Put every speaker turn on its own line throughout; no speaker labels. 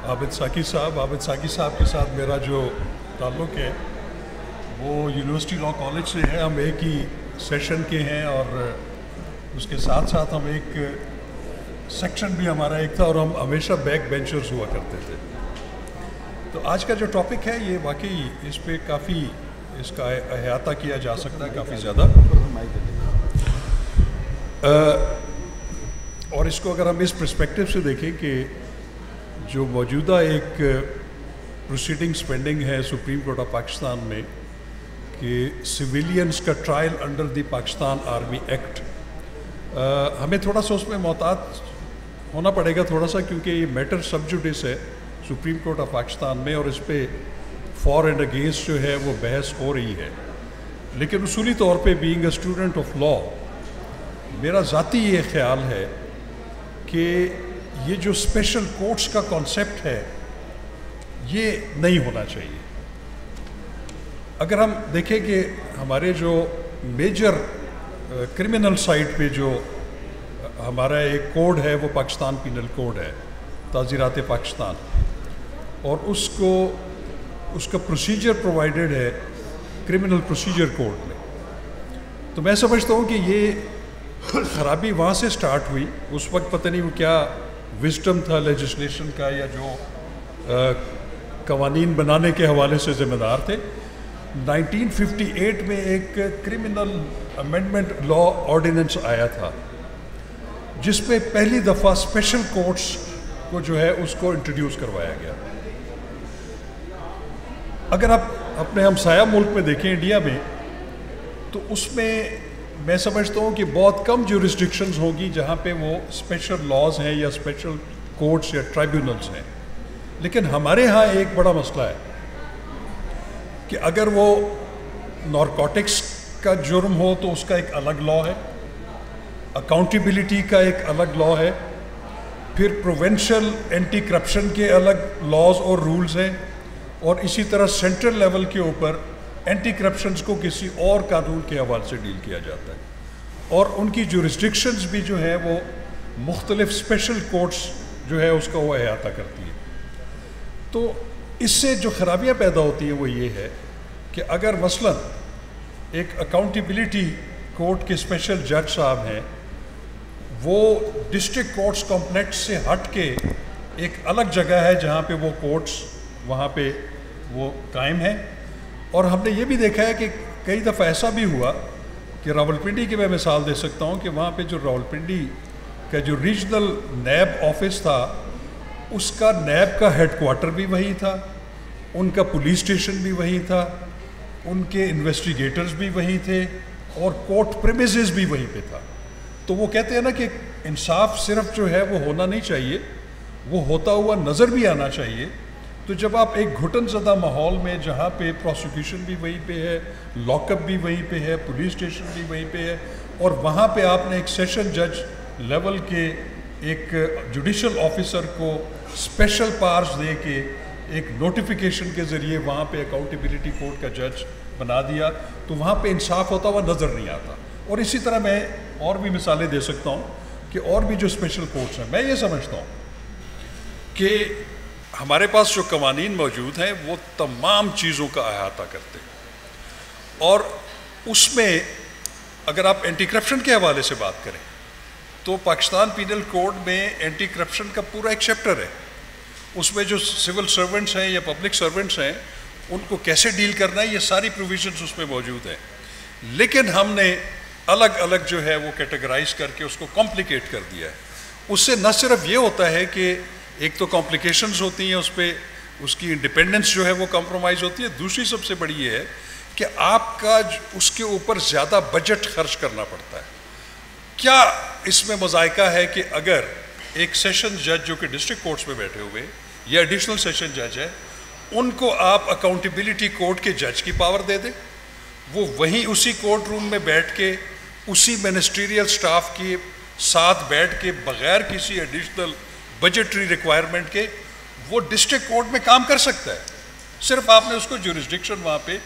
عابد ساقی صاحب کے ساتھ میرا جو تعلق ہے وہ یونیورسٹی لاء کالج سے ہے. ہم ایک ہی سیشن کے ہیں اور اس کے ساتھ ساتھ ہم ایک سیکشن بھی ہمارا ایک تھا اور ہم ہمیشہ بیک بینچرز ہوا کرتے تھے. تو آج کا جو ٹاپک ہے یہ واقعی اس پہ کافی اس کا احاطہ کیا جا سکتا ہے کافی زیادہ، اور اس کو اگر ہم اس پرسپیکٹو سے دیکھیں کہ جو موجودہ ایک پروسیڈنگز پینڈنگ ہے سپریم کورٹ آف پاکستان میں کہ سویلینز کا trial under the Pakistan army act, ہمیں تھوڑا سا اس میں محتاط ہونا پڑے گا تھوڑا سا، کیونکہ یہ میٹر سب جوڈس ہے سپریم کورٹ آف پاکستان میں اور اس پہ فار اینڈ اگینسٹ جو ہے وہ بحث ہو رہی ہے. لیکن اصولی طور پہ being a student of law میرا ذاتی یہ خیال ہے کہ یہ جو اسپیشل کورٹس کا کانسیپٹ ہے یہ نہیں ہونا چاہیے. اگر ہم دیکھیں کہ ہمارے جو میجر کرمنل سائٹ پہ جو ہمارا ایک کوڈ ہے وہ پاکستان پینل کوڈ ہے، تعزیرات پاکستان، اور اس کا پروسیجر پرووائڈڈ ہے کرمنل پروسیجر کوڈ میں. تو میں سمجھتا ہوں کہ یہ خرابی وہاں سے سٹارٹ ہوئی. اس وقت پتہ نہیں وہ کیا وزڈم تھا لیجسلیشن کا یا جو قوانین بنانے کے حوالے سے ذمہ دار تھے. 1958 میں ایک کرمنل امینڈمنٹ لاء آرڈیننس آیا تھا جس میں پہلی دفعہ اسپیشل کورٹس کو جو ہے اس کو انٹروڈیوس کروایا گیا. اگر آپ اپنے ہمسایہ ملک میں دیکھیں انڈیا میں تو اس میں سمجھتا ہوں کہ بہت کم جورسڈکشنز ہوں گی جہاں پہ وہ اسپیشل لاز ہیں یا اسپیشل کورٹس یا ٹرائبیونلز ہیں. لیکن ہمارے ہاں ایک بڑا مسئلہ ہے کہ اگر وہ نارکوٹکس کا جرم ہو تو اس کا ایک الگ لاء ہے، اکاؤنٹیبلٹی کا ایک الگ لاء ہے، پھر پروونشل اینٹی کرپشن کے الگ لاز اور رولز ہیں، اور اسی طرح سینٹرل لیول کے اوپر اینٹی کرپشنز کو کسی اور قانون کے حوالے سے ڈیل کیا جاتا ہے، اور ان کی جورسڈکشنز بھی جو ہیں وہ مختلف اسپیشل کورٹس جو ہے اس کا وہ احاطہ کرتی ہے. تو اس سے جو خرابیاں پیدا ہوتی ہیں وہ یہ ہے کہ اگر مثلا ایک اکاؤنٹیبلٹی کورٹ کے اسپیشل جج صاحب ہیں، وہ ڈسٹرکٹ کورٹس کمپلیکس سے ہٹ کے ایک الگ جگہ ہے جہاں پہ وہ کورٹس وہاں پہ وہ قائم ہیں. اور ہم نے یہ بھی دیکھا ہے کہ کئی دفعہ ایسا بھی ہوا کہ راولپنڈی کی میں مثال دے سکتا ہوں کہ وہاں پہ جو راولپنڈی کا جو ریجنل نیب آفس تھا اس کا نیب کا ہیڈ کوارٹر بھی وہی تھا، ان کا پولیس اسٹیشن بھی وہی تھا، ان کے انویسٹیگیٹرز بھی وہی تھے، اور کورٹ پریمیسز بھی وہیں پہ تھا. تو وہ کہتے ہیں نا کہ انصاف صرف جو ہے وہ ہونا نہیں چاہیے، وہ ہوتا ہوا نظر بھی آنا چاہیے. تو جب آپ ایک گھٹن زدہ ماحول میں جہاں پہ پروسیکیوشن بھی وہیں پہ ہے، لاک اپ بھی وہیں پہ ہے، پولیس اسٹیشن بھی وہیں پہ ہے، اور وہاں پہ آپ نے ایک سیشن جج لیول کے ایک جوڈیشل آفیسر کو اسپیشل پاورز دے کے ایک نوٹیفیکیشن کے ذریعے وہاں پہ اکاؤنٹیبلٹی کورٹ کا جج بنا دیا، تو وہاں پہ انصاف ہوتا ہوا نظر نہیں آتا. اور اسی طرح میں اور بھی مثالیں دے سکتا ہوں کہ اور بھی جو اسپیشل کورٹس ہیں، میں یہ سمجھتا ہوں کہ ہمارے پاس جو قوانین موجود ہیں وہ تمام چیزوں کا احاطہ کرتے ہیں. اور اس میں اگر آپ اینٹی کرپشن کے حوالے سے بات کریں تو پاکستان پینل کوڈ میں اینٹی کرپشن کا پورا ایک چیپٹر ہے. اس میں جو سول سرونٹس ہیں یا پبلک سرونٹس ہیں ان کو کیسے ڈیل کرنا ہے یہ ساری پروویژنز اس میں موجود ہیں. لیکن ہم نے الگ الگ جو ہے وہ کیٹیگرائز کر کے اس کو کمپلیکیٹ کر دیا ہے. اس سے نہ صرف یہ ہوتا ہے کہ ایک تو کمپلیکیشنز ہوتی ہیں اس پہ، اس کی انڈیپینڈنس جو ہے وہ کمپرومائز ہوتی ہے، دوسری سب سے بڑی یہ ہے کہ آپ کا اس کے اوپر زیادہ بجٹ خرچ کرنا پڑتا ہے. کیا اس میں مذائقہ ہے کہ اگر ایک سیشن جج جو کہ ڈسٹرکٹ کورٹس میں بیٹھے ہوئے یا ایڈیشنل سیشن جج ہے ان کو آپ اکاؤنٹیبلٹی کورٹ کے جج کی پاور دے دیں، وہ وہیں اسی کورٹ روم میں بیٹھ کے اسی منسٹریل سٹاف کے ساتھ بیٹھ کے بغیر کسی ایڈیشنل بجٹری ریکوائرمنٹ کے وہ ڈسٹرکٹ کورٹ میں کام کر سکتا ہے. صرف آپ نے اس کو جورسڈکشن وہاں پہ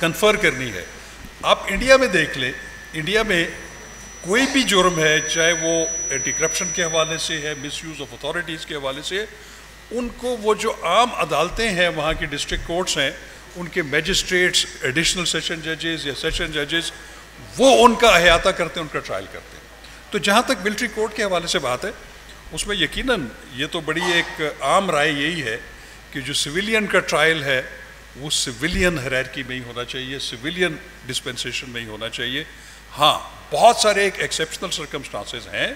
کنفر کرنی ہے. آپ انڈیا میں دیکھ لیں، انڈیا میں کوئی بھی جرم ہے چاہے وہ اینٹی کرپشن کے حوالے سے ہے، مس یوز آف اتھارٹیز کے حوالے سے، ان کو وہ جو عام عدالتیں ہیں وہاں کی ڈسٹرکٹ کورٹس ہیں ان کے میجسٹریٹس ایڈیشنل سیشن ججز یا سیشن ججز وہ ان کا احاطہ کرتے ہیں ان کا ٹرائل کرتے ہیں. تو جہاں تک ملٹری کورٹ کے حوالے سے بات ہے اس میں یقیناً یہ تو بڑی ایک عام رائے یہی ہے کہ جو سویلین کا ٹرائل ہے وہ سویلین ہیرارکی میں ہی ہونا چاہیے, سویلین ڈسپنسیشن میں ہی ہونا چاہیے. ہاں بہت سارے ایک ایکسیپشنل سرکمسٹانسز ہیں.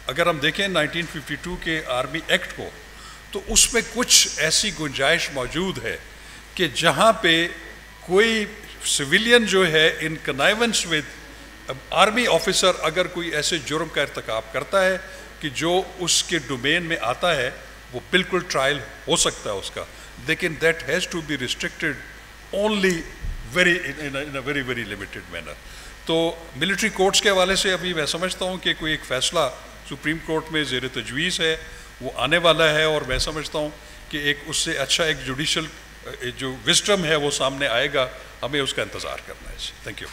اگر ہم دیکھیں 1952 کے آرمی ایکٹ کو تو اس میں کچھ ایسی گنجائش موجود ہے کہ جہاں پہ کوئی سویلین جو ہے ان کنائیونس ود آرمی آفیسر اگر کوئی ایسے جرم کا ارتکاب کرتا ہے کہ جو اس کے ڈومین میں آتا ہے وہ بالکل ٹرائل ہو سکتا ہے اس کا, لیکن that has to be restricted only in a very very limited manner. تو ملٹری کورٹس کے حوالے سے ابھی میں سمجھتا ہوں کہ کوئی ایک فیصلہ سپریم کورٹ میں زیر تجویز ہے, وہ آنے والا ہے, اور میں سمجھتا ہوں کہ ایک اس سے اچھا ایک جوڈیشل جو وزڈم ہے وہ سامنے آئے گا. ہمیں اس کا انتظار کرنا ہے. Thank you.